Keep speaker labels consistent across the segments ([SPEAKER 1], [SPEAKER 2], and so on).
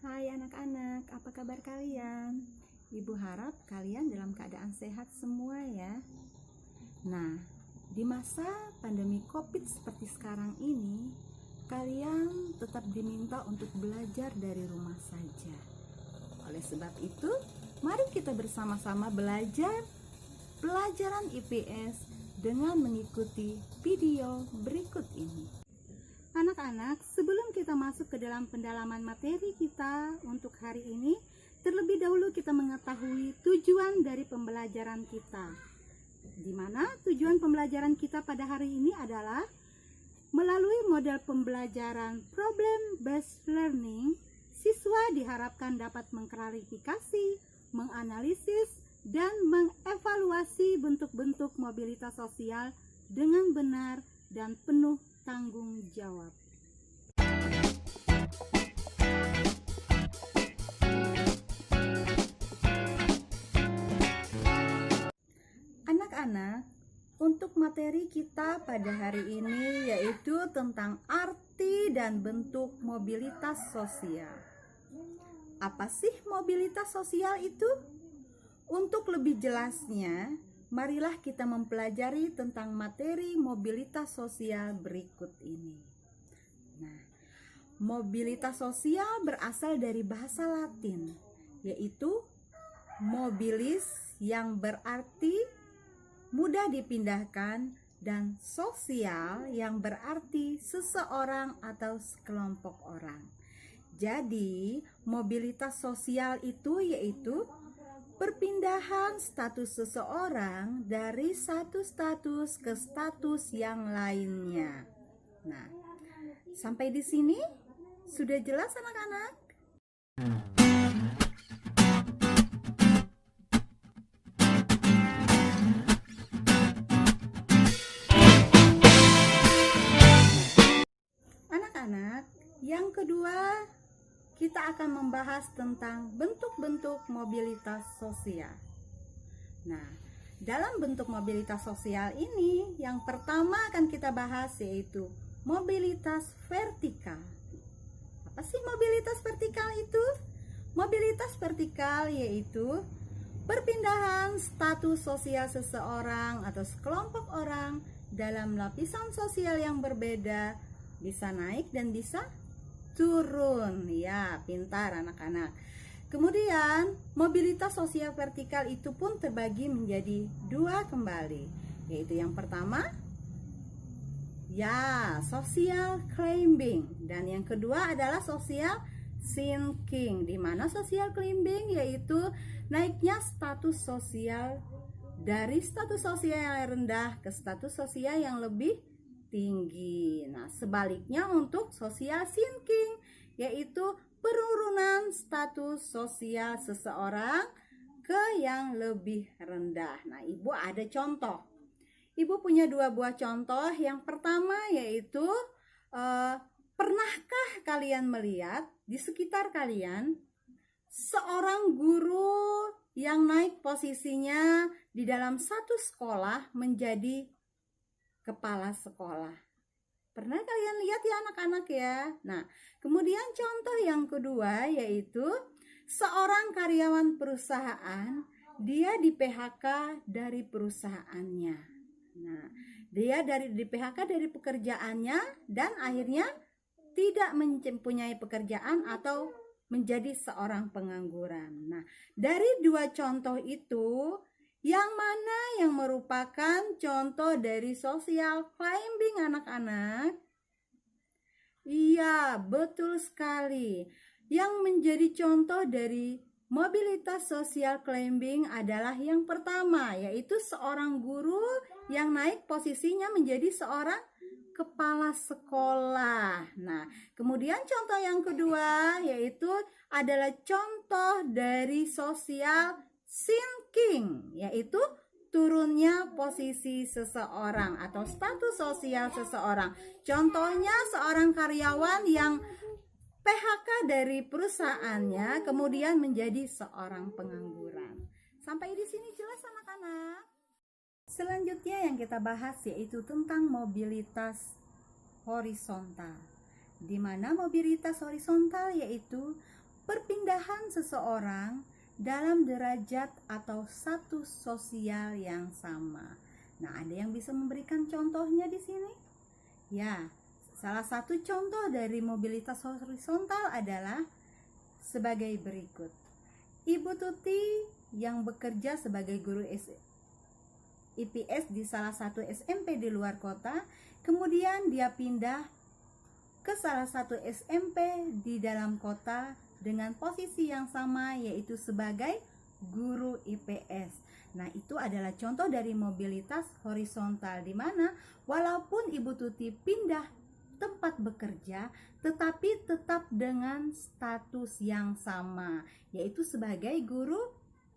[SPEAKER 1] Hai anak-anak, apa kabar kalian? Ibu harap kalian dalam keadaan sehat semua ya. Nah, di masa pandemi COVID seperti sekarang ini, kalian tetap diminta untuk belajar dari rumah saja. Oleh sebab itu, mari kita bersama-sama belajar pelajaran IPS dengan mengikuti video berikut ini. Anak-anak, sebelum kita masuk ke dalam pendalaman materi kita untuk hari ini, terlebih dahulu kita mengetahui tujuan dari pembelajaran kita. Di mana tujuan pembelajaran kita pada hari ini adalah melalui model pembelajaran problem-based learning, siswa diharapkan dapat mengklarifikasi, menganalisis, dan mengevaluasi bentuk-bentuk mobilitas sosial dengan benar dan penuh tanggung jawab. Anak-anak, untuk materi kita pada hari ini yaitu tentang arti dan bentuk mobilitas sosial. Apa sih mobilitas sosial itu? Untuk lebih jelasnya, marilah kita mempelajari tentang materi mobilitas sosial berikut ini. Nah, mobilitas sosial berasal dari bahasa Latin, yaitu mobilis yang berarti mudah dipindahkan dan sosial yang berarti seseorang atau sekelompok orang. Jadi, mobilitas sosial itu yaitu perpindahan status seseorang dari satu status ke status yang lainnya. Nah, sampai di sini sudah jelas anak-anak? Anak-anak, yang kedua kita akan membahas tentang bentuk-bentuk mobilitas sosial. Nah, dalam bentuk mobilitas sosial ini, yang pertama akan kita bahas yaitu mobilitas vertikal. Apa sih mobilitas vertikal itu? Mobilitas vertikal yaitu perpindahan status sosial seseorang atau sekelompok orang dalam lapisan sosial yang berbeda, bisa naik dan bisa turun. Ya, pintar anak-anak. Kemudian mobilitas sosial vertikal itu pun terbagi menjadi dua kembali, yaitu yang pertama ya social climbing dan yang kedua adalah social sinking. Di mana social climbing yaitu naiknya status sosial dari status sosial yang rendah ke status sosial yang lebih tinggi. Nah, sebaliknya untuk social sinking yaitu penurunan status sosial seseorang ke yang lebih rendah. Nah, Ibu ada contoh. Ibu punya dua buah contoh. Yang pertama yaitu pernahkah kalian melihat di sekitar kalian seorang guru yang naik posisinya di dalam satu sekolah menjadi kepala sekolah? Pernah kalian lihat ya anak-anak ya? Nah, kemudian contoh yang kedua yaitu seorang karyawan perusahaan, dia di PHK dari perusahaannya. Nah, dia di PHK dari pekerjaannya dan akhirnya tidak mempunyai pekerjaan atau menjadi seorang pengangguran. Nah, dari dua contoh itu, yang mana yang merupakan contoh dari social climbing anak-anak? Iya, betul sekali. Yang menjadi contoh dari mobilitas social climbing adalah yang pertama, yaitu seorang guru yang naik posisinya menjadi seorang kepala sekolah. Nah, kemudian contoh yang kedua yaitu adalah contoh dari social sinking, yaitu turunnya posisi seseorang atau status sosial seseorang. Contohnya seorang karyawan yang PHK dari perusahaannya kemudian menjadi seorang pengangguran. Sampai di sini jelas anak-anak? Selanjutnya yang kita bahas yaitu tentang mobilitas horizontal. Di mana mobilitas horizontal yaitu perpindahan seseorang dalam derajat atau status sosial yang sama. Nah, ada yang bisa memberikan contohnya di sini? Ya, salah satu contoh dari mobilitas horizontal adalah sebagai berikut. Ibu Tuti yang bekerja sebagai guru IPS di salah satu SMP di luar kota, kemudian dia pindah ke salah satu SMP di dalam kota dengan posisi yang sama, yaitu sebagai guru IPS. Nah, itu adalah contoh dari mobilitas horizontal, di mana walaupun Ibu Tuti pindah tempat bekerja, tetapi tetap dengan status yang sama, yaitu sebagai guru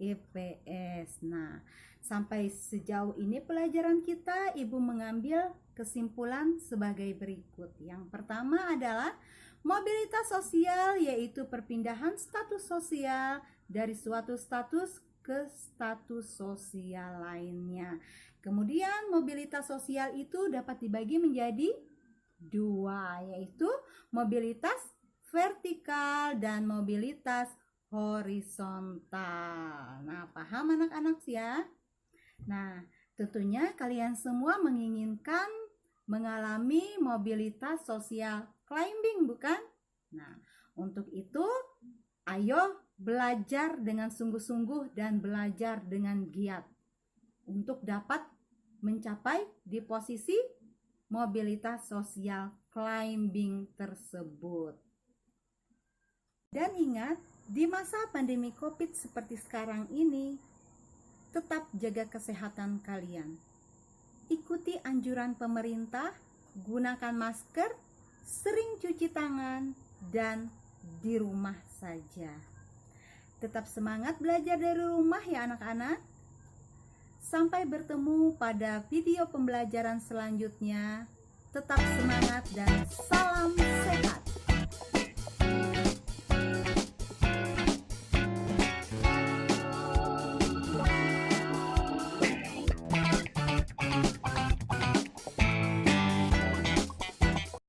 [SPEAKER 1] IPS. Nah, sampai sejauh ini pelajaran kita, Ibu mengambil kesimpulan sebagai berikut. Yang pertama adalah mobilitas sosial, yaitu perpindahan status sosial dari suatu status ke status sosial lainnya. Kemudian mobilitas sosial itu dapat dibagi menjadi dua, yaitu mobilitas vertikal dan mobilitas horizontal. Nah, paham anak-anak ya? Nah, tentunya kalian semua menginginkan mengalami mobilitas sosial climbing, bukan? Nah, untuk itu ayo belajar dengan sungguh-sungguh dan belajar dengan giat untuk dapat mencapai di posisi mobilitas sosial climbing tersebut. Dan ingat, di masa pandemi COVID seperti sekarang ini, tetap jaga kesehatan kalian. Ikuti anjuran pemerintah, gunakan masker, sering cuci tangan, dan di rumah saja. Tetap semangat belajar dari rumah ya anak-anak. Sampai bertemu pada video pembelajaran selanjutnya. Tetap semangat dan salam